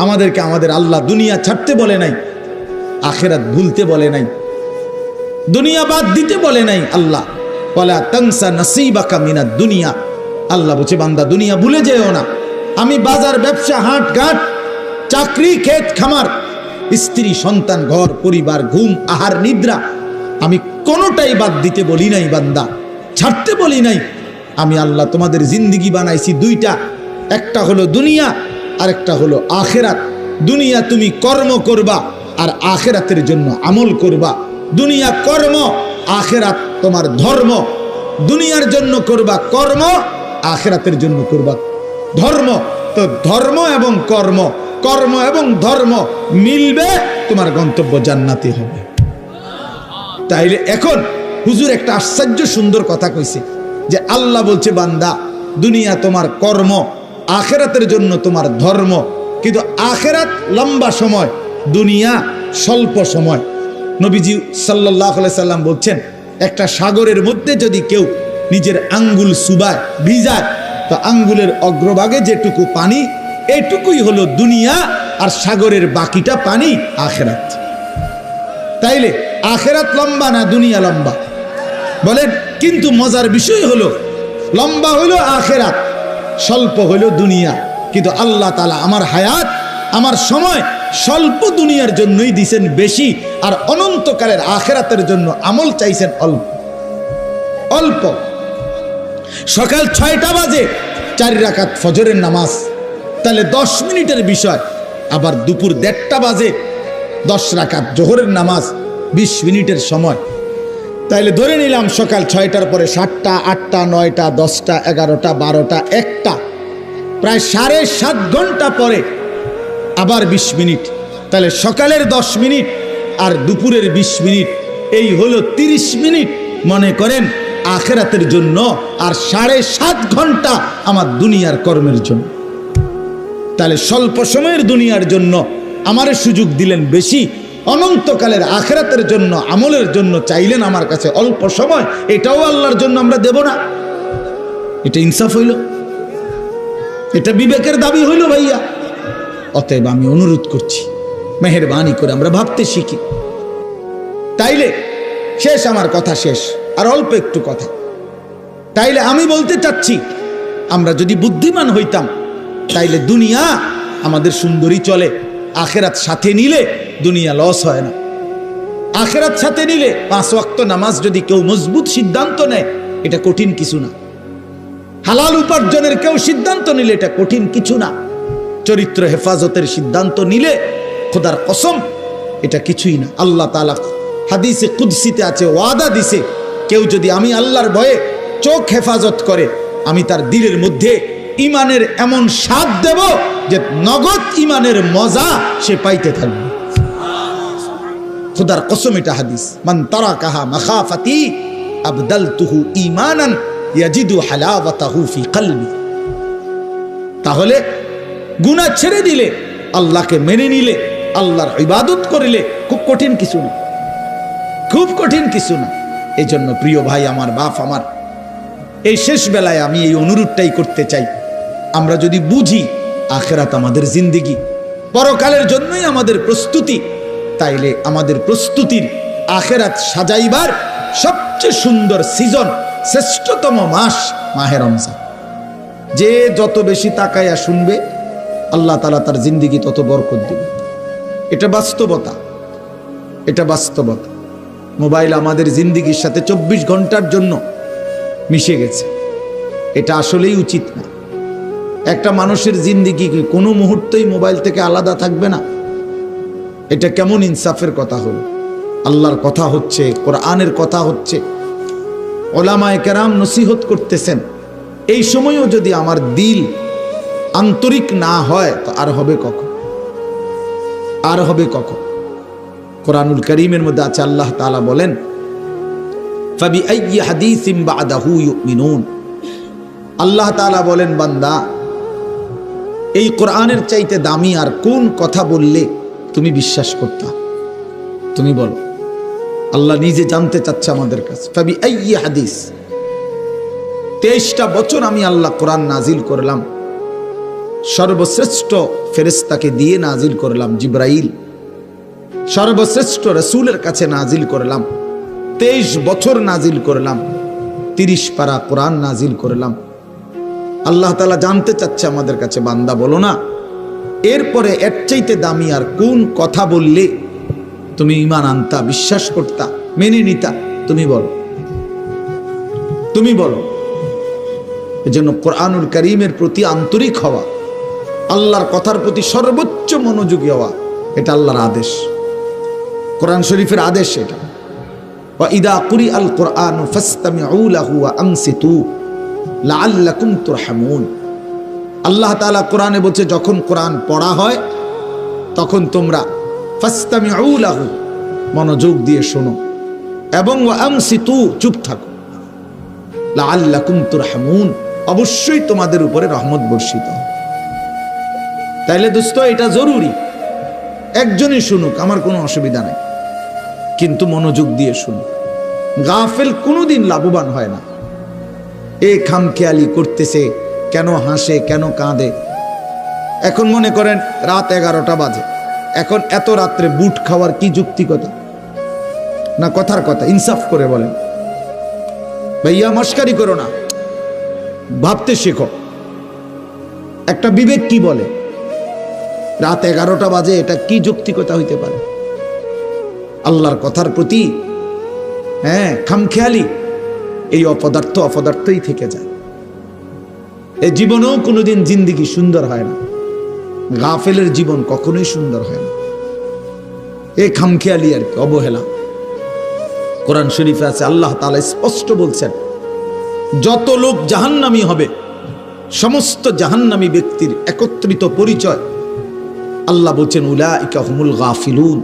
আমাদেরকে আমাদের আল্লাহ দুনিয়া ছাড়তে বলে নাই, আখিরাত ভুলতে বলে নাই, দুনিয়া বাদ দিতে বলে নাই। আল্লাহ ওয়ালা তানসা নাসিবাকা মিনাদ দুনিয়া, আল্লাহ বলছে বান্দা দুনিয়া ভুলে যেও না। আমি বাজার, ব্যবসা, হাট ঘাট, চাকরি, ক্ষেত খামার, স্ত্রী, সন্তান, ঘর পরিবার, ঘুম, আহার, নিদ্রা, আমি কোনোটাই বাদ দিতে বলি নাই বান্দা, ছাড়তে বলি নাই। আমি আল্লাহ তোমাদের জিন্দিগি বানাইছি দুইটা, একটা হলো দুনিয়া আর একটা হলো আখিরাত। দুনিয়া তুমি কর্ম করবা আর আখিরাতের জন্য আমল করবা। দুনিয়া কর্ম, আখিরাত তোমার ধর্ম। দুনিয়ার জন্য করবা কর্ম, আখিরাতের জন্য করবা ধর্ম। তো ধর্ম এবং কর্ম, কর্ম এবং ধর্ম মিলবে, তোমার গন্তব্য জান্নাতি হবে। তাইলে এখন হুজুর একটা আশ্চর্য সুন্দর কথা কইছে যে আল্লাহ বলছে বান্দা দুনিয়া তোমার কর্ম, আখিরাতের জন্য তোমার ধর্ম। কিন্তু আখিরাত লম্বা সময়, দুনিয়া স্বল্প সময়। নবীজি সাল্লাল্লাহু আলাইহি সাল্লাম বলছেন একটা সাগরের মধ্যে যদি কেউ নিজের আঙ্গুল চুবায়, ভিজায়, তো আঙ্গুলের অগ্রভাগে যেটুকু পানি, এইটুকুই হলো দুনিয়া, আর সাগরের বাকিটা পানি আখিরাত। তাইলে আখিরাত লম্বা না দুনিয়া লম্বা বলেন? কিন্তু মজার বিষয় হলো লম্বা হলো আখিরাত, স্বল্প হলো দুনিয়া। কিন্তু আল্লাহ তাআলা আমার হায়াত, আমার সময় স্বল্প দুনিয়ার জন্যই দিয়েছেন বেশি, আর অনন্তকালের আখিরাতের জন্য আমল চাইছেন অল্প অল্প। সকাল 6টা বাজে 4 রাকাত ফজরের নামাজ, তাহলে 10 মিনিটের বিষয়। আবার দুপুর 1:30টা বাজে 10 রাকাত জোহরের নামাজ, 20 মিনিটের সময়। তাইলে ধরে নিলাম সকাল 6টার পরে 7টা, 8টা, 9টা, 10টা, 11টা, 12টা, 1টা, প্রায় 7.5 ঘন্টা পরে আবার 20 মিনিট। তাহলে সকালের 10 মিনিট আর দুপুরের 20 মিনিট, এই হলো 30 মিনিট মনে করেন আখিরাতের জন্য, আর 7.5 ঘন্টা আমার দুনিয়ার কর্মের জন্য। তাহলে স্বল্প সময়ের দুনিয়ার জন্য আমারে সুযোগ দিলেন বেশি, অনন্তকালের আখিরাতের জন্য আমলের জন্য চাইলেন আমার কাছে অল্প সময়। এটাও আল্লাহর জন্য আমরা দেব না? এটা ইনসাফ হইল? এটা বিবেকের দাবি হইল ভাইয়া? অতএব আমি অনুরোধ করছি, মেহেরবানি করে আমরা ভাবতে শিখি। তাইলে শেষ, আমার কথা শেষ, আর অল্প একটু কথা। তাইলে আমি বলতে চাচ্ছি, আমরা যদি বুদ্ধিমান হইতাম তাইলে দুনিয়া আমাদের সুন্দরী চলে, আখিরাত সাথে নিলে দুনিয়া লস হয় না। আখিরাত সাথে নিলে 5 ওয়াক্ত নামাজ যদি কেউ মজবুত সিদ্ধান্ত নেয়, এটা কঠিন কিছু না। হালাল উপার্জনের কেউ সিদ্ধান্ত নিলে এটা কঠিন কিছু না। চরিত্র হেফাজতের সিদ্ধান্ত নিলে খোদার কসম এটা কিছুই না। আল্লাহ তাআলা হাদিসে কুদসিতে আছে, ওয়াদা দিছে, কেউ যদি আমি আল্লাহর ভয়ে চোখ হেফাজত করে, আমি তার দিলের মধ্যে ইমানের এমন স্বাদ দেব যে নগদ ইমানের মজা সে পাইতে থাকবে। খোদার কসম এটা হাদিস। মান তারাকাহা মাখাফাতি আবদালতুহু ঈমানান ইয়াজিদু হালাওয়াতাহু ফি কলবি। তাহলে গুনাহ ছেড়ে দিলে, আল্লাহকে মেনে নিলে, আল্লাহর ইবাদত করিলে খুব কঠিন কিছু না, খুব কঠিন কিছু না। এই জন্য প্রিয় ভাই আমার, বাপ আমার, এই শেষ বেলায় আমি এই অনুরোধটাই করতে চাই, আমরা যদি বুঝি আখিরাত আমাদের জিন্দেগি, পরকালের জন্যই আমাদের প্রস্তুতি, তাইলে আমাদের প্রস্তুতির আখিরাত সাজাইবার সবচেয়ে সুন্দর সিজন, শ্রেষ্ঠতম মাস মাহে রমজান। যে যত বেশি তাকায়া শুনবে, আল্লাহ তাআলা তার জিন্দেগি তত বরকত দিবে। এটা বাস্তবতা, এটা বাস্তবতা। মোবাইল আমাদের জিন্দেগির সাথে 24 ঘন্টার জন্য মিশে গেছে। এটা আসলেই উচিত না। একটা মানুষের জিন্দেগি কোনো মুহূর্তেই মোবাইল থেকে আলাদা থাকবে না, এটা কেমন ইনসাফের কথা হলো? আল্লাহর কথা হচ্ছে, কোরআনের কথা হচ্ছে, ওলামায়ে কেরাম নসিহত করতেছেন। এই সময়ও যদি আমার দিল আন্তরিক না হয়, তো আর হবে কখন? আর হবে কখন? কোরআনুল কারীমের মধ্যে আছে, আল্লাহ তাআলা বলেন, ফাবিআইয়ি হাদিসিন বা'দাহু ইউমিনুন। আল্লাহ তাআলা বলেন, বান্দা এই কোরআনের চাইতে দামি আর কোন কথা বললে তুমি বিশ্বাস করতা? তুমি বলো। আল্লাহ নিজে জানতে চাচ্ছে আমাদের কাছে। ফাবিআইয়ি হাদিস, 23টা বছর আমি আল্লাহ কোরআন নাজিল করলাম, সর্বশ্রেষ্ঠ ফেরেশতাকে দিয়ে নাজিল করলাম জিব্রাইল, সর্বশ্রেষ্ঠ রাসূলের কাছে নাজিল করলাম, 23 বছর নাজিল করলাম, 30 পারা কোরআন নাজিল করলাম। আল্লাহ তাআলা জানতে চাচ্ছে আমাদের কাছে, বান্দা বলো না এরপরে এর চাইতে দামি আর কোন কথা বললে তুমি ঈমান আনতা, বিশ্বাস করতা, মেনে নিতা? তুমি বলো, তুমি বলো। এজন্য কোরআনুল কারীমের প্রতি আন্তরিক হওয়া, আল্লাহর কথার প্রতি সর্বোচ্চ মনোযোগী হওয়া, এটা আল্লাহর আদেশ, কোরআন শরীফের আদেশ এটা। ওয়া ইদা কুরিআল কুরআনু ফাসতামিউ লাহু ওয়া আনসিতু লাআল্লাকুম তুরহামুন। আল্লাহ তাআলা কোরআনে বলছে, যখন কোরআন পড়া হয় তখন তোমরা ফাসতামিউ লাহু, মনোযোগ দিয়ে শোনো, এবং ওয়া আনসিতু, চুপ থাকো, লাআল্লাকুম তুরহামুন, অবশ্যই তোমাদের উপরে রহমত বর্ষিত হবে। তাইলে দোস্ত এটা জরুরি, একজনই শুনুক, আমার কোনো অসুবিধা নাই, কিন্তু মনোযোগ দিয়ে শুনুক। গাফেল কোনোদিন লাভবান হয় না। এ খামখেয়ালি করতেছে, কেন হাসে, কেন কাঁদে। এখন মনে করেন রাত 11টা বাজে, এখন এত রাত্রে বুট খাওয়ার কি যুক্তিকতা? না কথার কথা, ইনসাফ করে বলেন। ভাইয়া মস্কারি করো না, ভাবতে শেখো। একটা বিবেক কি বলে? রাত 11টা বাজে, এটা কি যৌক্তিকতা হইতে পারে? আল্লাহর কথার প্রতি খামখেয়ালি, এই অপদার্থই থেকে যায়। এই জীবনেও কোনোদিন জিন্দেগি সুন্দর হয় না, গাফেলের জীবন কখনোই সুন্দর হয় না। এই খামখেয়ালি আর কি, অবহেলা। কোরআন শরীফে আছে, আল্লাহ তাআলা স্পষ্ট বলছেন, যত লোক জাহান্নামী হবে, সমস্ত জাহান্নামী ব্যক্তির একত্রিত পরিচয়, আল্লাহ বলছেন উলাইকা হুমুল গাফিলুন,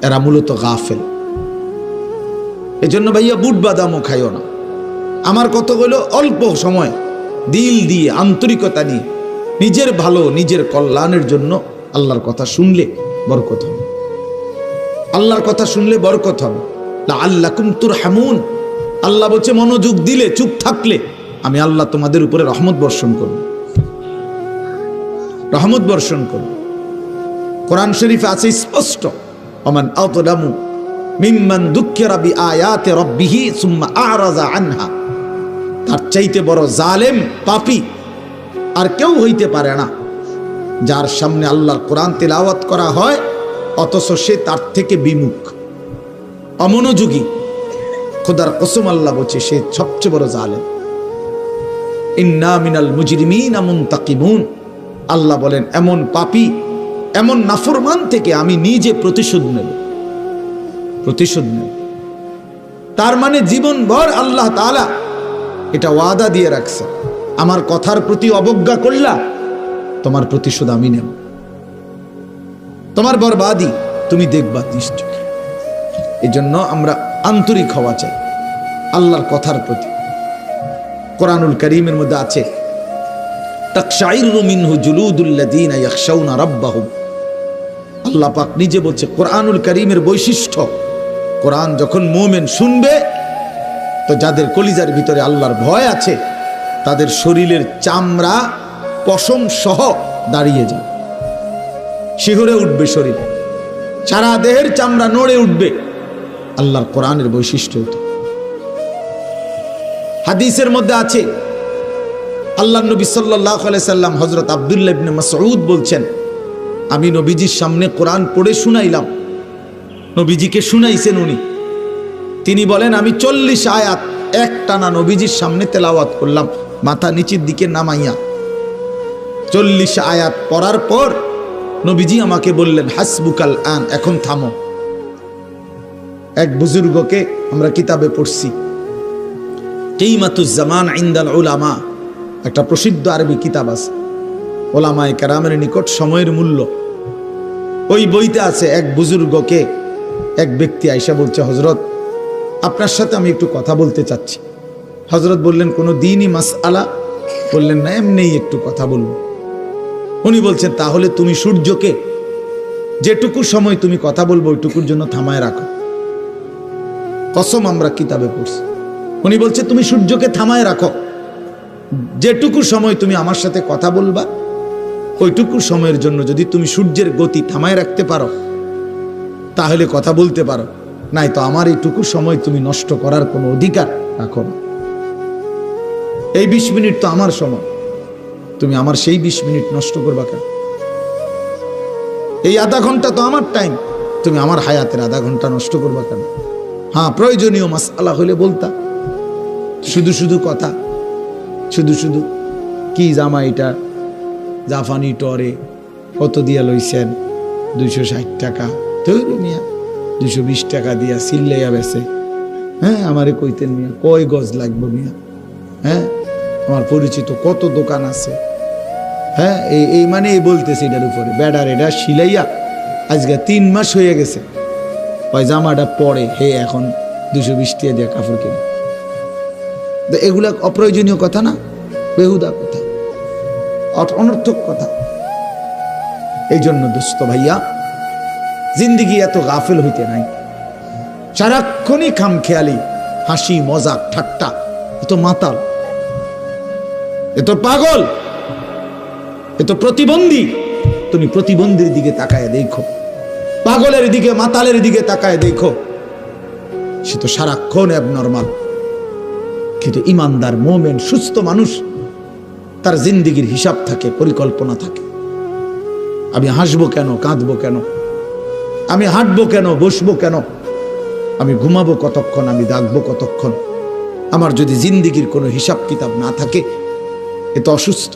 এরা মূলত গাফেল। এজন্য ভাইয়া বুট বাদামও খাইও না। আমার কথা হলো, অল্প সময় দিল দিয়ে, আন্তরিকতা নিয়ে, নিজের ভালো, নিজের কল্যাণের জন্য আল্লাহর কথা শুনলে বরকত হবে। আল্লাহর কথা শুনলে বরকত হবে। লাআল্লাকুম তুরহামুন, আল্লাহ বলছে মনোযোগ দিলে, চুপ থাকলে আমি আল্লাহ তোমাদের উপরে রহমত বর্ষণ করব, রহমত বর্ষণ করব। কোরআন শরীফে আছে স্পষ্ট, ওমান আযলামু মিম্মান যুক্কিরা বিআয়াতি রাব্বিহি সুম্মা আ'রাযা আনহা। তার চাইতে বড় জালেম, পাপী আর কেউ হইতে পারে না, যার সামনে আল্লাহর কোরআন তেলাওয়াত করা হয় অথচ সে তার থেকে বিমুখ, অমনোযোগী। খোদার কসম, আল্লাহ বলছে সে সবচেয়ে বড় জালেম। ইন্না মিনাল মুজরিমিনা মুনতাকিমুন, আল্লাহ বলেন এমন পাপী, এমন নাফরমান থেকে আমি নিজে প্রতিশোধ নেব, প্রতিশোধ নেব। তার মানে জীবনভর আল্লাহ তাআলা এটা ওয়াদা দিয়ে রাখছে, আমার কথার প্রতি অবজ্ঞা করলা, তোমার প্রতিশোধ আমি নেব, তোমার বরবাদি তুমি দেখবা নিশ্চয়। এই জন্য আমরা আন্তরিক হওয়া চাই আল্লাহর কথার প্রতি। কোরআনুল কারীমের মধ্যে আছে, তাকশাইরু মিনহু জুলুদুল্লাযীনা ইয়াখশাউনা রাব্বাহুম। আল্লাহ পাক নিজে বলছে, কোরআনুল কারীমের বৈশিষ্ট্য, কোরআন যখন মুমিন শুনবে তো যাদের কলিজার ভিতরে আল্লাহর ভয় আছে, তাদের শরীরের চামড়া পশম সহ দাঁড়িয়ে যাবে, শিহরে উঠবে শরীর, সারা দেহের চামড়া নড়ে উঠবে। আল্লাহর কোরআনের বৈশিষ্ট্য এটা। হাদিসের মধ্যে আছে, আল্লাহ নবী সাল্লাল্লাহু আলাইহি সাল্লাম হযরত আব্দুল্লাহ ইবনে মাসউদ বলছেন, আমি নবীজির সামনে কোরআন পড়ে শুনাইলাম, নবীজিকে শুনাইছেন উনি। তিনি বলেন, আমি 40 আয়াত একটানা নবীজির সামনে তেলাওয়াত করলাম, মাথা নিচের দিকে নামাইয়া। 40 আয়াত পড়ার পর নবীজি আমাকে বললেন, হাসবুকাল আন, এখন থামো। এক বুজুর্গকে আমরা কিতাবে পড়ছি, কিমাতুজ জামান ইনদাল উলামা, একটা প্রসিদ্ধ আরবি কিতাব আছে, ওলামায়ে কেরামের নিকট সময়ের মূল্য। ওই বইতে আছে, এক বুজুর্গকে এক ব্যক্তি আইসা বলছে, হযরত আপনার সাথে আমি একটু কথা বলতে চাচ্ছি। হযরত বললেন, কোনো দ্বীনি মাসআলা? বললেন না, এমনিই একটু কথা বলবো। উনি বলছেন, তাহলে তুমি সূর্যকে যেটুকু সময় তুমি কথা বলবো ওইটুকুর জন্য থামায় রাখো। কসম, আমরা কিতাবে পড়ছি। উনি বলছে, তুমি সূর্যকে থামায় রাখো, যেটুকু সময় তুমি আমার সাথে কথা বলবা ওইটুকু সময়ের জন্য যদি তুমি সূর্যের গতি থামায় রাখতে পারো তাহলে কথা বলতে পারো, নাই তো আমার এইটুকু সময় তুমি নষ্ট করার কোনো অধিকার রাখো না। এই 20 মিনিট তো আমার সময়, তুমি আমার সেই 20 মিনিট নষ্ট করবা কেন? এই আধা ঘন্টা তো আমার টাইম, তুমি আমার হায়াতের আধা ঘন্টা নষ্ট করবা কেন? হ্যাঁ, প্রয়োজনীয় মাসআলা হলে বলতা, শুধু শুধু কথা, শুধু শুধু কি জামা এটা জাফানি টরে কত দিয়া লইছেন? 260 টাকা। তৈরি মিয়া 220 টাকা দিয়া সিল্লাইয়া বেছে। হ্যাঁ, আমারে কইতেন মিয়া কয় গজ লাগবে মিয়া? হ্যাঁ, আমার পরিচিত কত দোকান আছে। হ্যাঁ, এই মানে এই বলতেছে এটার উপরে বেডার এটা সিলাইয়া আজকে 3 মাস হয়ে গেছে, ওই জামাটা পরে হে এখন 220 টাকা দিয়ে কাপড় কিনে। এগুলা অপ্রয়োজনীয় কথা না, বেহুদা কথা, অনর্থক কথা। এই জন্য দোস্ত ভাইয়া, জিন্দিগি এত গাফেল হইতে নাই। সারাক্ষণই খামখেয়ালি, হাসি মজাক ঠাট্টা, এত মাতাল, এত পাগল, এত প্রতিবন্ধী। তুমি প্রতিবন্ধীর দিকে তাকায় দেখো, পাগলের দিকে মাতালের দিকে তাকায় দেখো, সে তো সারাক্ষণ অ্যাবনর্মাল। কিন্তু ইমানদার মোমেন সুস্থ মানুষ, তার জিন্দিগির হিসাব থাকে, পরিকল্পনা থাকে। আমি হাসবো কেন, কাঁদবো কেন, আমি হাঁটবো কেন, বসবো কেন, আমি ঘুমাবো কতক্ষণ, আমি জাগবো কতক্ষণ। আমার যদি জিন্দিগির কোনো হিসাব কিতাব না থাকে, এ তো অসুস্থ,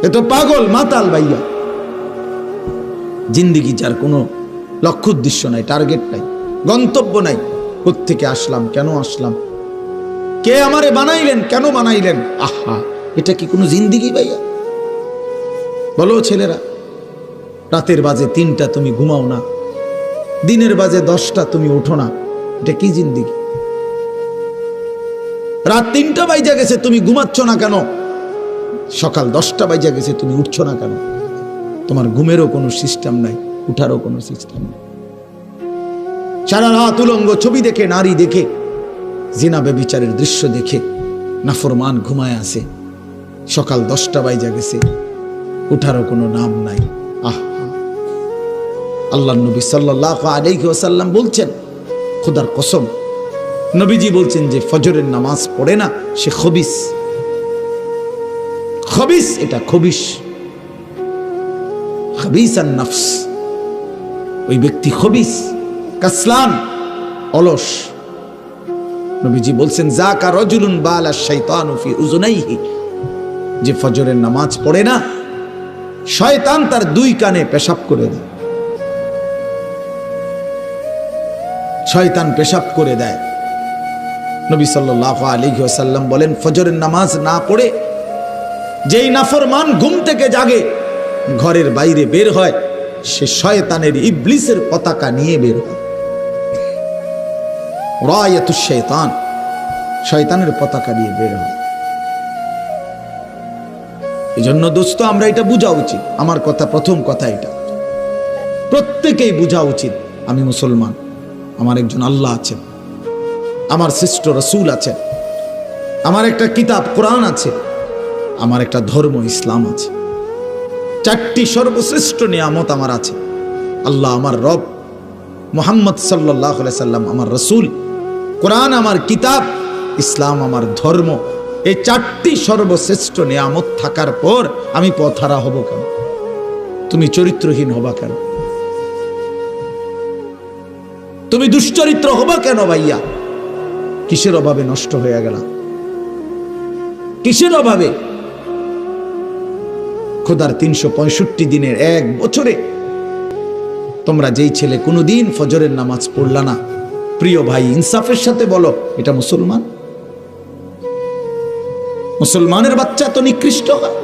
এ তো পাগল মাতাল ভাইয়া। জিন্দিগি যার কোনো লক্ষ্য উদ্দেশ্য নাই, টার্গেট নাই, গন্তব্য নাই। কোত্থেকে আসলাম, কেন আসলাম, কে আমারে বানাইলেন, কেন বানাইলেন? আহা, এটা কি কোনো জিন্দিগি ভাইয়া? বলো ছেলেরা, রাতের বাজে 3টা তুমি ঘুমাও না, দিনের বাজে 10টা তুমি ওঠো না, এটা কি জিন্দিগি? রাত 3টা বাজে গেছে তুমি ঘুমাচ্ছ না কেন? সকাল 10টা বাজে গেছে তুমি উঠছো না কেন? তোমার ঘুমেরও কোনো সিস্টেম নাই, উঠারও কোনো সিস্টেম নাই। সারা রাত উলঙ্গ ছবি দেখে, নারী দেখে, জিনা ব্যভিচারের দৃশ্য দেখে নাফরমান ঘুমায় আছে। সকাল 10টা বাজে গেছে, উঠারও কোনো নাম নাই। আল্লাহ নবী সাল্লাল্লাহু আলাইহি ওয়াসাল্লাম বলছেন, খোদার কসম, নবীজি বলছেন যে ফজরের নামাজ পড়ে না সে খবিস। খবিস, এটা খবিস, খবিসান নফস, ওই ব্যক্তি খবিস, কাসলান, অলস। নবীজি বলছেন, যাকা রাজুলুন বালা শাইতানু ফি উযুনাইহি, যে ফজরের নামাজ পড়ে না শয়তান তার 2 কানে পেশাব করে দেয়। শয়তান পেশাব করে দেয়। নবী সাল্লাল্লাহু আলাইহি ওয়াসাল্লাম বলেন, ফজরের নামাজ না পড়ে যেই নাফরমান ঘুম থেকে জাগে, ঘরের বাইরে বের হয়, সে শয়তানের, ইবলিসের পতাকা নিয়ে বের হয়। রায়াতুশ শাইতান, শয়তানের পতাকা নিয়ে বের হয়। এই জন্য দোস্ত, আমরা এটা বোঝা উচিত। আমার কথা, প্রথম কথা এটা প্রত্যেকেই বোঝা উচিত, আমি মুসলমান, আমার একজন আল্লাহ আছেন, আমার শ্রেষ্ঠ রাসূল আছেন, আমার একটা কিতাব কোরআন আছে, আমার একটা ধর্ম ইসলাম আছে। 4টি সর্বশ্রেষ্ঠ নিয়ামত আমার আছে। আল্লাহ আমার রব, মুহাম্মদ সাল্লাল্লাহু আলাইহি সাল্লাম আমার রাসূল, কোরআন আমার কিতাব, ইসলাম আমার ধর্ম। এই 4টি সর্বশ্রেষ্ঠ নিয়ামত থাকার পর আমি পথহারা হব কেন? তুমি চরিত্রহীন হবা কেন? তুমি দুশ্চরিত্র হবা কেন ভাইয়া? কিসের অভাবে নষ্ট হয়ে গেল? কিসের অভাবে? খোদার 365 দিনের 1 বছরে তোমরা যেই ছেলে কোনোদিন ফজরের নামাজ পড়লা না, প্রিয় ভাই, ইনসাফের সাথে বলো, এটা মুসলমান? মুসলমানের বাচ্চা তো নিকৃষ্ট হয়।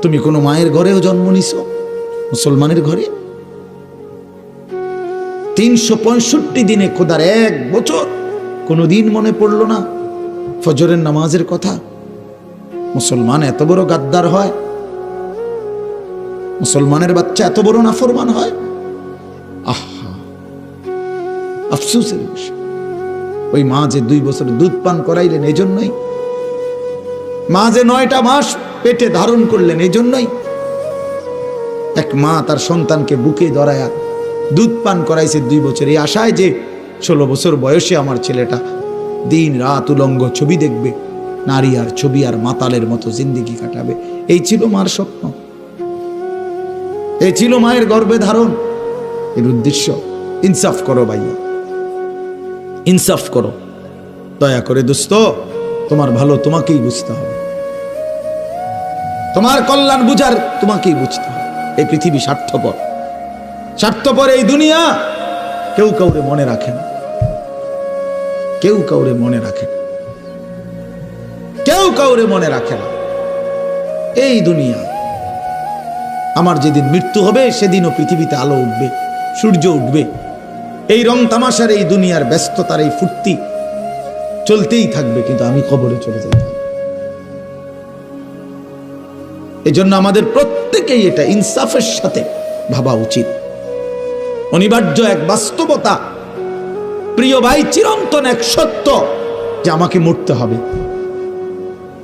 তুমি কোনো মায়ের ঘরেও জন্ম নিছো, মুসলমানের ঘরে? 365 দিনে খোদার 1 বছর কোনোদিন মনে পড়লো না ফজরের নামাজের কথা? মুসলমান এত বড় গাদ্দার হয়? মুসলমানের বাচ্চা এত বড় নাফরমান হয়? আহা, আফসোসের বিষয়। ওই মা যে 2 বছর দুধ পান করাইলেন, এই জন্যই মা যে 9টা মাস পেটে ধারণ করলেন এই জন্যই। এক মা তার সন্তানকে বুকে ধরায়া দুধ পান করাইছে 2 বছর, এই আশায় যে 16 বছর বয়সে আমার ছেলেটা দিন রাত উলঙ্গ ছবি দেখবে, নারী আর ছবি আর মাতালের মতো জিন্দেগি কাটাবে। এই ছিল মার স্বপ্ন, এই ছিল মায়ের গর্ভে ধারণ, এর উদ্দেশ্য। ইনসাফ করো ভাইয়া, ইনসাফ করো দয়া করে। দোস্ত, তোমার ভালো তোমাকেই বুঝতে হবে, তোমার কল্যাণ বুঝার তোমাকেই বুঝতে হবে। এই পৃথিবী স্বার্থপর, স্বার্থপর এই দুনিয়া। কেউ কাউরে মনে রাখে না, কেউ কাউরে মনে রাখে না, কেউ কাউরে মনে রাখে না। এই দুনিয়া, আমার যেদিন মৃত্যু হবে সেদিনও পৃথিবীতে আলো উঠবে, সূর্য উঠবে। এই রং তামাশার এই দুনিয়ার ব্যস্ততার এই ফুর্তি চলতেই থাকবে, কিন্তু আমি কবরে চলে যাই। এই জন্য আমাদের প্রত্যেকেই এটা ইনসাফের সাথে ভাবা উচিত। অনিবার্য এক বাস্তবতা, প্রিয় ভাই, চিরন্তন এক সত্য যে আমাকে মরতে হবে।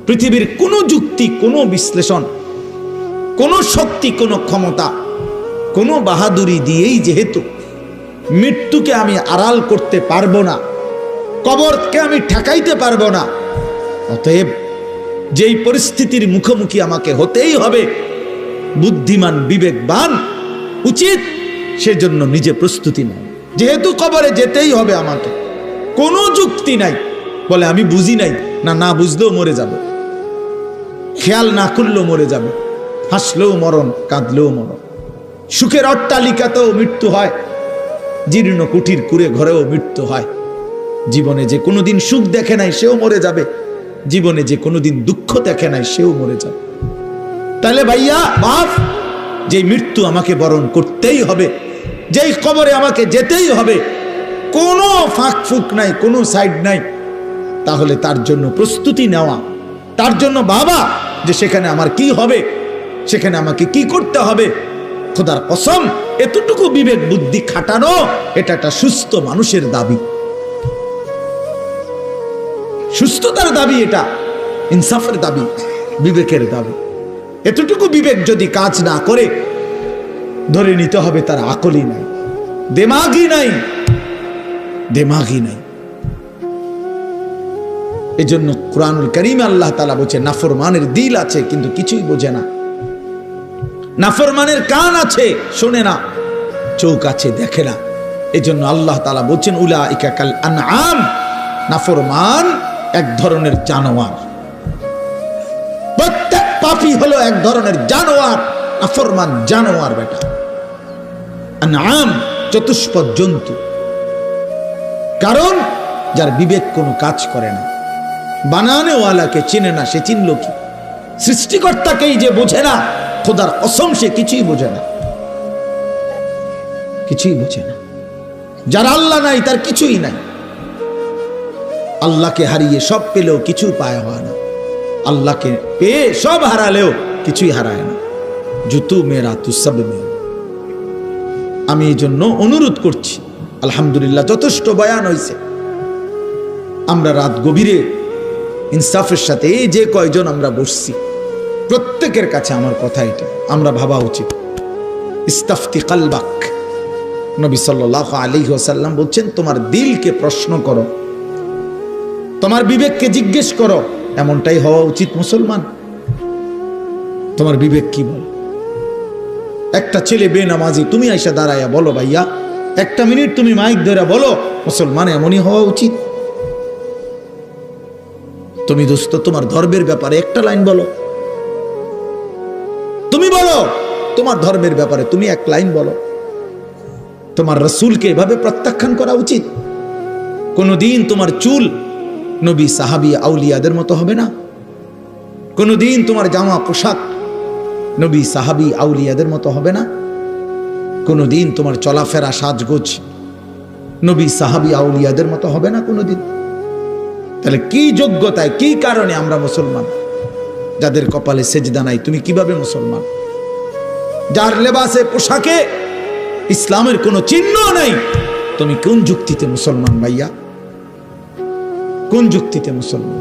পৃথিবীর কোনো যুক্তি, কোনো বিশ্লেষণ, কোনো শক্তি, কোনো ক্ষমতা, কোনো বাহাদুরি দিয়েই যেহেতু মৃত্যুকে আমি আড়াল করতে পারবো না, কবরকে আমি ঠেকাইতে পারবো না, অতএব যেই পরিস্থিতির মুখোমুখি আমাকে হতেই হবে, বুদ্ধিমান বিবেকবান উচিত সেজন্য নিজে প্রস্তুতি নেয়। যেহেতু কবরে যেতেই হবে আমাকে, কোনো যুক্তি নাই বলে আমি বুঝি নাই, না না বুঝলেও মরে যাব, খেয়াল না করলেও মরে যাব, হাসলেও মরণ, কাঁদলেও মরণ। সুখের অট্টালিকাতেও মৃত্যু হয়, জীর্ণ কুঠির কুড়ে ঘরেও মৃত্যু হয়। জীবনে যে কোনোদিন সুখ দেখে নাই সেও মরে যাবে, জীবনে যে কোনোদিন দুঃখ দেখে নাই সেও মরে যাবে। তাহলে ভাইয়া বাপ, যে মৃত্যু আমাকে বরণ করতেই হবে, যেই কবরে আমাকে যেতেই হবে, কোনো ফাঁক ফুক নাই, কোনো সাইড নাই, তাহলে তার জন্য প্রস্তুতি নেওয়া, তার জন্য বাবা যে সেখানে আমার কি হবে, সেখানে আমাকে কি করতে হবে। খোদার কসম, এতটুকু বিবেক বুদ্ধি খাটানো এটা একটা সুস্থ মানুষের দাবি, সুস্থতার দাবি, এটা ইনসাফের দাবি, বিবেকের দাবি। এতটুকু বিবেক যদি কাজ না করে, ধরে নিতে হবে তার আকলই নাই, দেমাগই নাই, দেমাগই নাই। এই জন্য কুরআনুল কারীমে আল্লাহ তাআলা বলেছে, নাফরমানের দিল আছে কিন্তু কিছুই বোঝে না, নাফরমানের কান আছে শোনে না, চোখ আছে দেখে না। এই জন্য আল্লাহ তাআলা বলছেন, উলাইকা কাল আনআম, নাফরমান এক ধরনের জানোয়ার। প্রত্যেক পাপী হলো এক ধরনের জানোয়ার, নাফরমান জানোয়ার বেটা। আনআম চতুষ্পদ জন্তু, কারণ যার বিবেক কোনো কাজ করে না, বানানেওয়ালাকে চিনে না, সে চিনল কি? সৃষ্টিকর্তাকেই যে বোঝে না, খোদার কসম সে কিছুই বোঝে না, কিছুই বোঝে না। যার আল্লাহ নাই তার কিছুই নাই। আল্লাহকে হারিয়ে সব পেলেও কিছু পায় হয় না, আল্লাহকে পেয়ে সব হারালেও কিছুই হারায় না। জুতু মেরা তু সব মেরা। আমি এই জন্য অনুরোধ করছি, আলহামদুলিল্লাহ যথেষ্ট বয়ান হয়েছে। আমরা রাত গভীরে ইনসাফের সাথে এই যে কয়জন আমরা বসছি, প্রত্যেকের কাছে আমার কথা এটা, আমরা ভাবা উচিত। ইস্তাফতি কালবাক, নবী সাল্লাল্লাহু আলাইহি ওয়াসাল্লাম বলছেন, তোমার দিলকে প্রশ্ন করো, তোমার বিবেককে জিজ্ঞেস করো। এমনটাই হওয়া উচিত মুসলমান। তোমার বিবেক কি বলে? একটা ছেলে বেনামাজি, তুমি আইসা দাঁড়াইয়া বলো, ভাইয়া 1 মিনিট তুমি মাইক ধরে বলো, মুসলমান এমনই হওয়া উচিত। তুমি দোস্ত তোমার ধর্মের ব্যাপারে একটা লাইন বলো, তুমি বলো তোমার ধর্মের ব্যাপারে তুমি 1 লাইন বলো। তোমার রাসূলকে এভাবে প্রত্যাখ্যান করা উচিত। কোনদিন তোমার চুল নবী সাহাবী আউলিয়াদের মতো হবে না, কোনদিন তোমার জামা পোশাক নবী সাহাবী আউলিয়াদের মতো হবে না, কোনদিন তোমার চলাফেরা সাজগোজ নবী সাহাবী আউলিয়াদের মতো হবে না কোনদিন। তাহলে কি যোগ্যতায়, কি কারণে আমরা মুসলমান? যাদের কপালে সেজদা নাই, তুমি কিভাবে মুসলমান? যার লেবাসে পোশাকে ইসলামের কোনো চিহ্ন নাই, তুমি কোন যুক্তিতে মুসলমান ভাইয়া? কোন যুক্তিতে মুসলমান?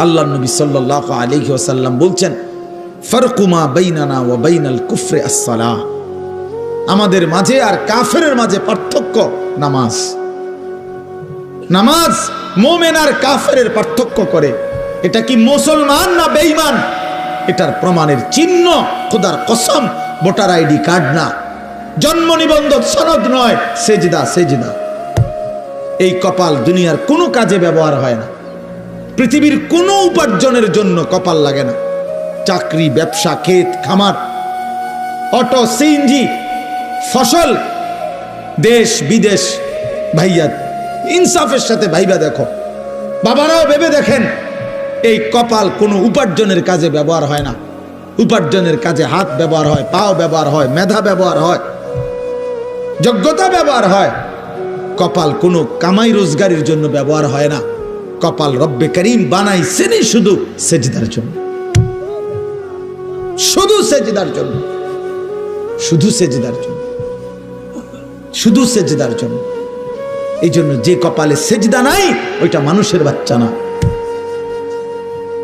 আল্লাহ নবী সাল্লাল্লাহু আলাইহি ওয়াসাল্লাম বলছেন, ফারকু মা বাইনানা ওয়া বাইনাল কুফরি আস-সালাহ, আমাদের মাঝে আর কাফেরের মাঝে পার্থক্য নামাজ। নামাজ মুমিন আর কাফেরের পার্থক্য করে। এটা কি মুসলমান না বেঈমান, এটার প্রমাণের চিহ্ন খোদার কসম ভোটার আইডি কার্ড না, জন্ম নিবন্ধন সনদ নয়, সেজদা। সেজদা এই কপাল দুনিয়ার কোনো কাজে ব্যবহার হয় না, পৃথিবীর কোনো উপার্জনের জন্য কপাল লাগে না। চাকরি, ব্যবসা, ক্ষেত খামার, অটো, সিএনজি, ফসল, দেশ বিদেশ, ভাইয়া ইনসাফের সাথে ভাইবা দেখো, বাবারাও ভেবে দেখেন, এই কপাল কোনো উপার্জনের কাজে ব্যবহার হয় না। উপার্জনের কাজে হাত ব্যবহার হয়, পাও ব্যবহার হয়, মেধা ব্যবহার হয়, যোগ্যতা ব্যবহার হয়। কপাল কোনো কামাই রোজগারের জন্য ব্যবহার হয় না। কপাল রব্বে করিম বানাইছেনই শুধু সেজদার জন্য, শুধু সেজদার জন্য, শুধু সেজদার জন্য, শুধু সেজদার জন্য। এই জন্য যে কপালে সেজদা নাই ওইটা মানুষের বাচ্চা না,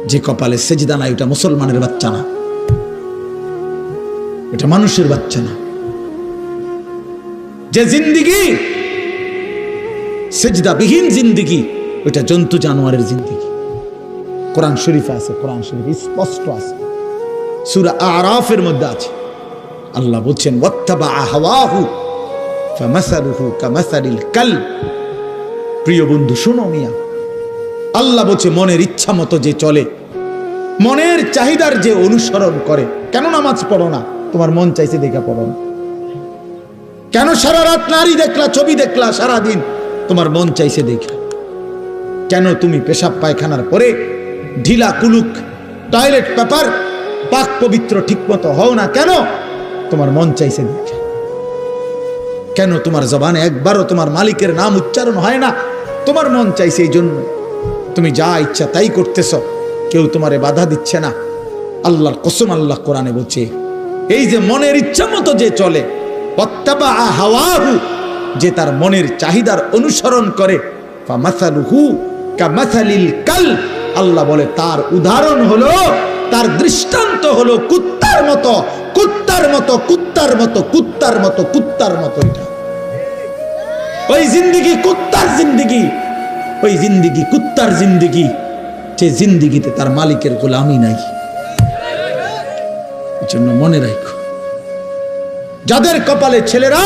যে কপালে সেজদা নাই ওটা মুসলমানের বাচ্চা না, এটা মানুষের বাচ্চা না। যে জিন্দিগি সেজদাবিহীন জিন্দিগি ওইটা জন্তু জানোয়ারের জিন্দিগি। কোরআন শরীফে আছে, কোরআন শরীফ স্পষ্ট আছে, সূরা আরাফের মধ্যে আছে। আল্লাহ বলছেন, ওয়াত্তাবা হাওয়াহু ফামাসালুহু কামাসালিল কালব। প্রিয় বন্ধু শোনো মিয়া, আল্লাহ বলছে মনের ইচ্ছা মতো যে চলে, মনের চাহিদার যে অনুসরণ করে। কেন নামাজ পড়ো না? তোমার মন চাইছে দেখা পড়ো না। কেন সারা রাত নারী দেখলা, ছবি দেখলা সারাদিন? তোমার মন চাইছে দেখা। কেন তুমি পেশাব পায়খানার পরে ঢিলা কুলুক টয়লেট পেপার পাক পবিত্র ঠিক মতো হও না? কেন? তোমার মন চাইছে দেখা। কেন তোমার জবানে একবারও তোমার মালিকের নাম উচ্চারণ হয় না? তোমার মন চাইছে। এই জন্য তুমি যা ইচ্ছা তাই করতেছ, কেউ তোমারে বাধা দিচ্ছে না। আল্লাহর কসম, আল্লাহ কোরআনে বলছে, এই যে মনের ইচ্ছা মতো যে চলে, ওয়াত্তাবা হাওয়াহু, যে তার মনের চাহিদার অনুসরণ করে, ফামাসালুহু কামাসালিল কালব, আল্লাহ বলে তার উদাহরণ হলো, তার দৃষ্টান্ত হলো কুত্তার মতো, কুত্তার মতো, কুত্তার মতো, কুত্তার মতো, কুত্তার মতো। এটা ওই জিন্দিগি কুত্তার জিন্দিগি, ওই জিন্দিগি কুত্তার জিন্দিগি, যে জিন্দিগিতে তার মালিকের গোলামি নাই। এই জন্য মনে রাখো, যাদের কপালে ছেলেরা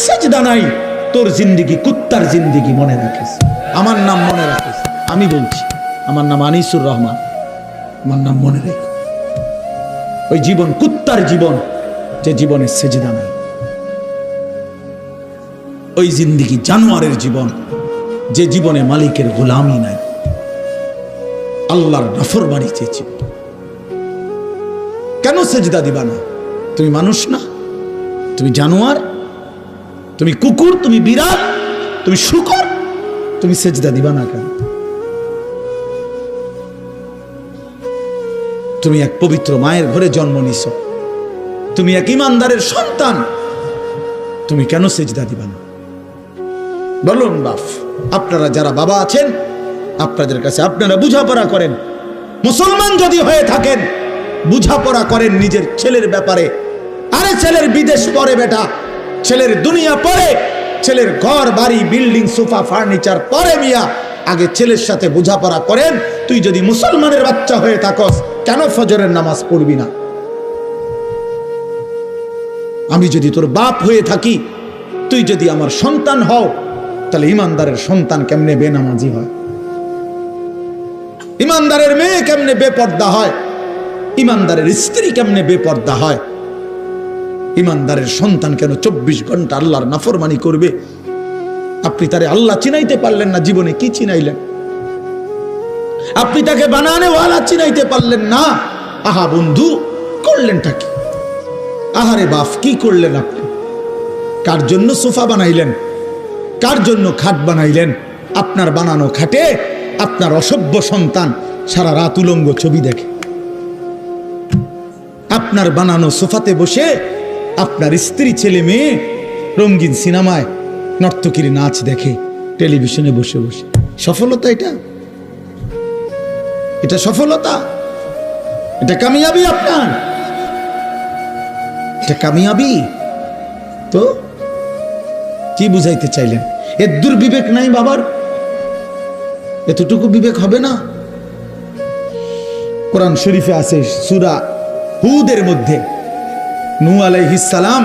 সেজদা নাই, তোর জিন্দিগি কুত্তার জিন্দিগি, মনে রাখিস। আমার নাম মনে রাখিস, আমি বলছি, আমার নাম আনিসুর রহমান, আমার নাম মনে রেখো। ওই জীবন কুত্তার জীবন, যে জীবনে সেজদা নাই। ওই জিন্দিগি জানোয়ারের জীবন, যে জীবনে মালিকের গোলামি নাই, আল্লাহর নাফরমানি চেয়েছি। কেন সেজদা দিবা না? তুমি মানুষ না? তুমি জানোয়ার? তুমি কুকুর? তুমি বিড়াল? তুমি শূকর? তুমি সেজদা দিবা না কেন? তুমি এক পবিত্র মায়ের ঘরে জন্ম নিছ, তুমি এক ইমানদারের সন্তান, তুমি কেন সেজদা দিবা না? বলুন বাপ, আপনারা যারা বাবা আছেন, আপনাদের কাছে আপনারা বুঝাপড়া করেন। মুসলমান যদি হয়ে থাকেন, বুঝাপড়া করেন নিজের ছেলের ব্যাপারে। আরে ছেলের বিদেশ পরে বেটা, ছেলের দুনিয়া পরে, ছেলের ঘর বাড়ি বিল্ডিং সোফা ফার্নিচার পরে মিয়া, আগে ছেলের সাথে বোঝাপড়া করেন। তুই যদি মুসলমানের বাচ্চা হয়ে থাকস, কেন ফজরের নামাজ পড়বি না? আমি যদি তোর বাপ হয়ে থাকি, তুই যদি আমার সন্তান হও, তাহলে ইমানদারের সন্তান কেমনে বেনামাজি হয়? ইমানদারের মেয়ে কেমনে বেপর্দা হয়? ইমানদারের স্ত্রী কেমনে বেপর্দা হয়? ইমানদারের সন্তান কেন 24 ঘন্টা আল্লাহর নাফরমানি করবে? আপনি তারে আল্লাহ চিনাইতে পারলেন না, জীবনে কি চিনাইলেন? আপনি তাকে বানানে ওয়ালা চিনাইতে পারলেন না। আহা বন্ধু, করলেনটা কি? আহারে বাপ, কি করলেন আপনি? কার জন্য সোফা বানাইলেন? কার জন্য খাট বানাইলেন? আপনার বানানো খাটে আপনার অসভ্য সন্তান সারা রাত উলঙ্গ ছবি দেখে। আপনার বানানো সোফাতে বসে আপনার স্ত্রী ছেলে মেয়ে রঙিন সিনেমায় নর্তকীর নাচ দেখে টেলিভিশনে বসে বসে। সফলতা এটা? এটা সফলতা, এটা কামিয়াবি আপনার, এটা কামিয়াবি। তো কি বুঝাইতে চাইলেন? এর দুর্বিবেক নাই বাবার? এতটুকু বিবেক হবে না? কোরআন শরীফে আছে সূরা হুদের মধ্যে নূহ আলাইহিস সালাম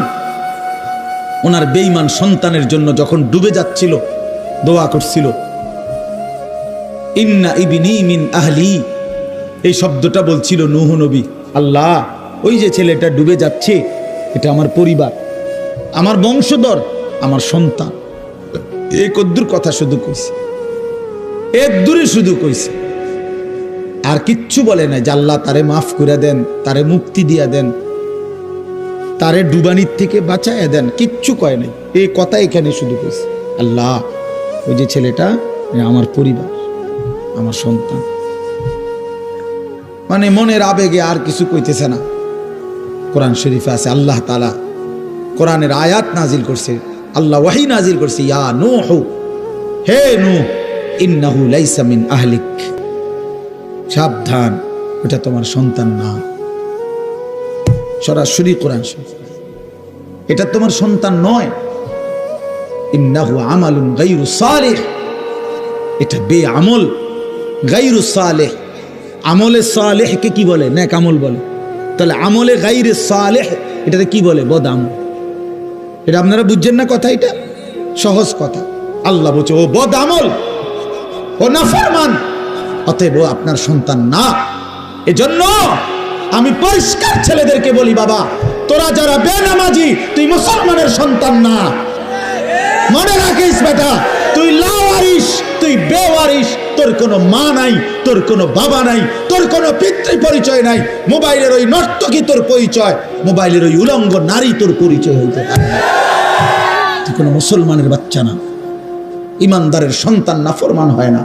ওনার বেঈমান সন্তানের জন্য যখন ডুবে যাচ্ছিল দোয়া করছিল, ইন্না ইবনি মিন আহলি, এই শব্দটা বলছিল নূহ নবী, আল্লাহ ওই যে ছেলেটা ডুবে যাচ্ছে এটা আমার পরিবার, আমার বংশধর, আমার সন্তান। এই কদ্দুর কথা শুধু কইছে, এক দূরে শুধু কইছে, আর কিচ্ছু বলে নাই যে আল্লাহ তারে মাফ করে দেন, তারে মুক্তি দিয়া দেন, তারে ডুবানির থেকে বাঁচায় দেন, কিচ্ছু কয় নাই। এই কথা এখানে শুধু কইছে, আল্লাহ ওই যে ছেলেটা আমার পরিবার, আমার সন্তান। মানে মনের আবেগে আর কিছু কইতেছে না। কোরআন শরীফে আছে আল্লাহ তাআলা কোরআনের আয়াত নাজিল করছে, আল্লাহ ওয়াহি নাজিল করছে, ইয়া নূহ, হে নূহ, ইন্নাহু লাইসা মিন আহলিক, সাবধান ওটা তোমার সন্তান না। সরাসরি কোরআন শরীফ, এটা তোমার সন্তান নয়। ইন্নাহু আমালুন গায়রু সালিহ, এটা বেআমল, গায়রু সালেহ। আমলে সালেহকে কি বলে? নেক আমল বলে। তাহলে আমলে গায়রে সালেহ এটাতে কি বলে? বদ আমল। এটা আপনারা বুঝছেন না কথা? এটা সহজ কথা। আল্লাহ বলছে ও বদ আমল, ও নাফরমান, অতএব ও আপনার সন্তান না। এজন্য আমি পরিষ্কার ছেলেদেরকে বলি, বাবা তোরা যারা বেনামাজি, তুই মুসলমানের সন্তান না। মনে রাখিস বেটা, তুই লাওয়ারিস, তুই বেওয়ারিস, তোর কোনো মা নাই, তোর কোনো বাবা নাই, তোর কোনো পিতৃ পরিচয় নাই। মোবাইলের ওই নর্তকী তোর পরিচয়, মোবাইলের ওই উলঙ্গ নারী তোর পরিচয় হইতে পারে। তুই কোনো মুসলমানের বাচ্চা না, ইমানদারের সন্তান নাফরমান হয় না।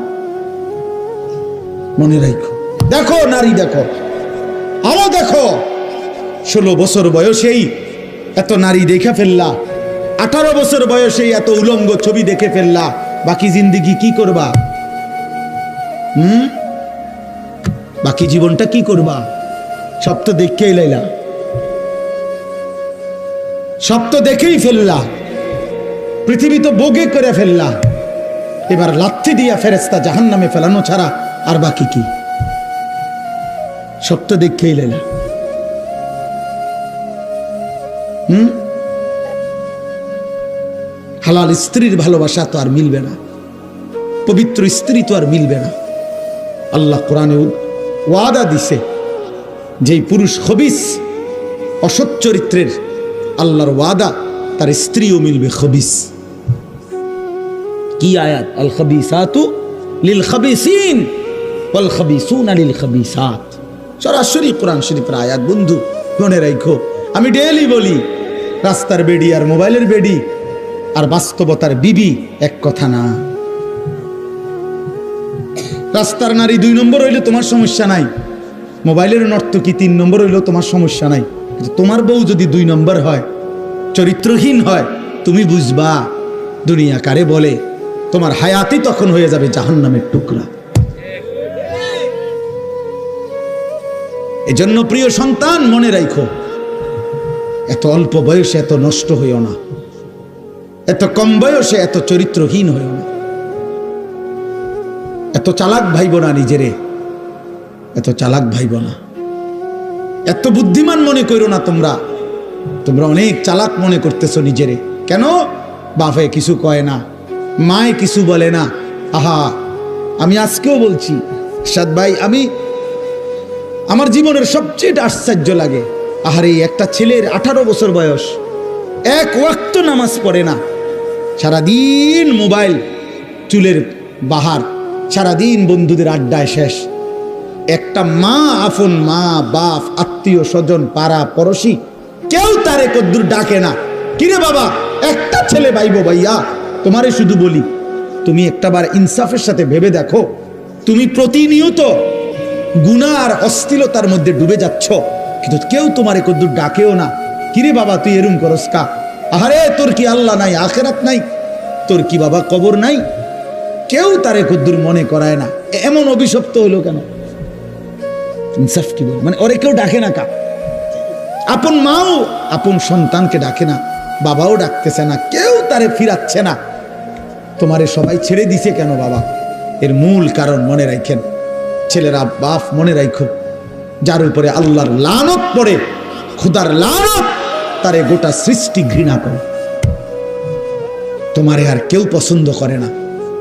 মনে রাখো। দেখো নারী, দেখো আরো দেখো, 16 বছর বয়সেই এত নারী দেখে ফেললা, 18 বছর বয়সেই এত উলঙ্গ ছবি দেখে ফেললা, বাকি জিন্দেগি কি করবা? বাকি জীবনটা কি করবা? সব তো দেখেই লাইলা, সব তো দেখেই ফেললা, পৃথিবী তো বোগে করে ফেললা। এবার লাথি দিয়া ফেরেশতা জাহান্নামে ফেলানো ছাড়া আর বাকি কি? সব তো দেখেই লাইলা। হালাল স্ত্রীর ভালোবাসা তো আর মিলবে না, পবিত্র স্ত্রী তো আর মিলবে না। আল্লাহ কোরআনে ওয়াদা দিছে, যেই পুরুষ খবিস, অসৎ চরিত্রের, আল্লাহর ওয়াদা তার স্ত্রীও মিলবে খবিস। কি আয়াত? আল খাবিসাতু লিল খাবিসিন ওয়াল খাবিসুনা লিল খাবিসাত। সরাসরি কোরআন শরীফের আয়াত। বন্ধু মনে রাখো, আমি ডেইলি বলি, রাস্তার বেডি আর মোবাইলের বেডি আর বাস্তবতার বিবি এক কথা না। রাস্তার নারী 2 নম্বর হইলে তোমার সমস্যা নাই, মোবাইলের নর্তকী 3 নম্বর হইলেও তোমার সমস্যা নাই। কিন্তু তোমার বউ যদি 2 নম্বর হয়, চরিত্রহীন হয়, তুমি বুঝবা দুনিয়া কারে বলে। তোমার হায়াতই তখন হয়ে যাবে জাহান্নামের টুকরা। এজন্য প্রিয় সন্তান মনে রাখো, এত অল্প বয়সে এত নষ্ট হইও না, এত কম বয়সে এত চরিত্রহীন হইও না, এত চালাক ভাইব না নিজেরে, এত চালাক ভাইব না, এত বুদ্ধিমান মনে করো না। তোমরা অনেক চালাক মনে করতেছো নিজেরে। কেন? বাপে কিছু কয় না, মায়ে কিছু বলে না। আহা, আমি আজকেও বলছি সাদ ভাই, আমার জীবনের সবচেয়ে আশ্চর্য লাগে, আহারে একটা ছেলের 18 বছর বয়স, এক ওয়াক্ত নামাজ পড়ে না, সারাদিন মোবাইল, চুলের বাহার, সারাদিন বন্ধুদের আড্ডায় শেষ। একটা মা, আপন মা, বাপ, আত্মীয় স্বজন, পাড়া পড়শি, কেউ তারে কদ্দুর ডাকে না। কিরে বাবা, একটা ছেলে ভাইবো ভাইয়া, তোমারে শুধু বলি, তুমি একটাবার ইনসাফের সাথে ভেবে দেখো, তুমি প্রতিনিয়ত গুনাহ আর অশ্লীলতার মধ্যে ডুবে যাচ্ছ, কিন্তু কেউ তোমারে কদ্দুর ডাকেও না। কিরে বাবা, তুই এরম করস কা? আহারে, তোর কি আল্লাহ নাই, আখিরাত নাই? তোর কি বাবা কবর নাই? কেউ তারে কদ্দুর মনে করায় না। এমন অভিশপ্ত হলো কেন? ইনসাফ কি বল, মানে ওরে কেউ ডাকে না কা, আপন মাও আপন সন্তানকে ডাকে না, বাবাও ডাকতেছে না, কেউ তারে ফিরাচ্ছে না। তোমারে সবাই ছেড়ে দিছে কেন বাবা? এর মূল কারণ মনে রাখেন, ছেলেরা বাপ মনে রাখো, যার উপরে আল্লাহর লানত পড়ে, খুদার লানত, তারে গোটা সৃষ্টি ঘৃণা করে, তোমারে আর কেউ পছন্দ করে না,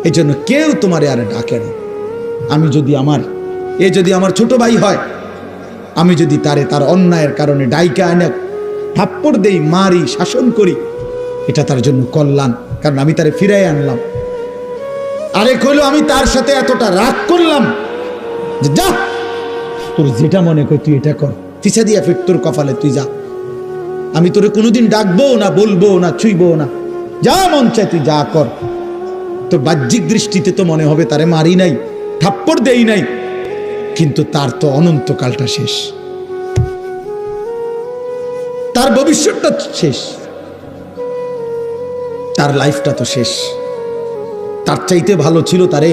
এই জন্য কেউ তোমারে আর ডাকে না। আমি যদি যদি আমার ছোট ভাই হয়, আমি যদি তারে তার অন্যায়ের কারণে ডাইকা আনে থাপ্পড় দেই, মারি, শাসন করি, এটা তার জন্য কল্যাণ, কারণ আমি তারে ফিরাই আনলাম। আরেক হইলো আমি তার সাথে এতটা রাগ করলাম যে যা, তোর যেটা মনে কর তুই এটা কর, ফিসা দিয়া ফির তোর কপালে তুই যা, আমি তোরে কোনোদিন ডাকবো না, বলবো না, ছুঁইবো না, যা মন চায় তুই যা কর। তোর বাহ্যিক দৃষ্টিতে তো মনে হবে তারে মারি নাই, থাপ্পড় দেই নাই, কিন্তু তার তো অনন্তকালটা শেষ, তার ভবিষ্যৎটা শেষ, তার লাইফটা তো শেষ। তার চাইতে ভালো ছিল তারে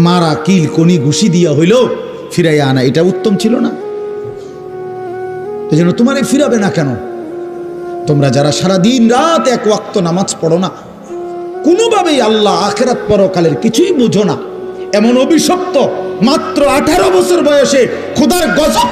মারা, কিল কনি ঘুষি দিয়া হইল ফিরাইয়া আনা, এটা উত্তম ছিল না? এই জন্য তোমারে ফিরাবে না কেন? তোমরা যারা সারা দিন রাত এক ওয়াক্ত নামাজ পড়ো না, কোনোভাবেই আল্লাহ আখিরাত পরকালের কিছুই বুঝো না, এমন অভিশপ্ত, মাত্র 18 বছর বয়সে খোদার গজব